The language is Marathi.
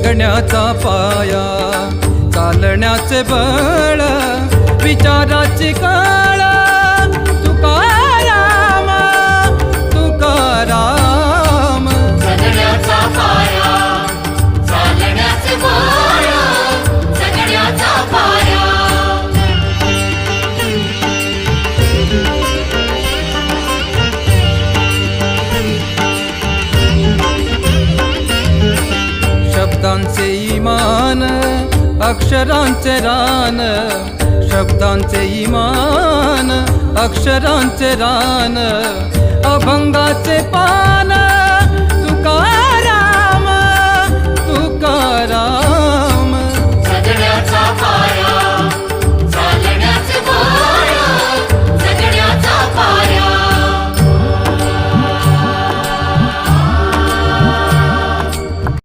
जगण्याचा पाया, चालण्याचे बळ, विचाराची कळ, तुकाराम तुकाराम. जगण्याचा पाया, चालण्याचे बळ, जगण्याचा पाया. शब्दांचे इमान, अक्षरांचे रान, शब्दांचे इमान, अक्षरांचे रान, अभंगाचे पान.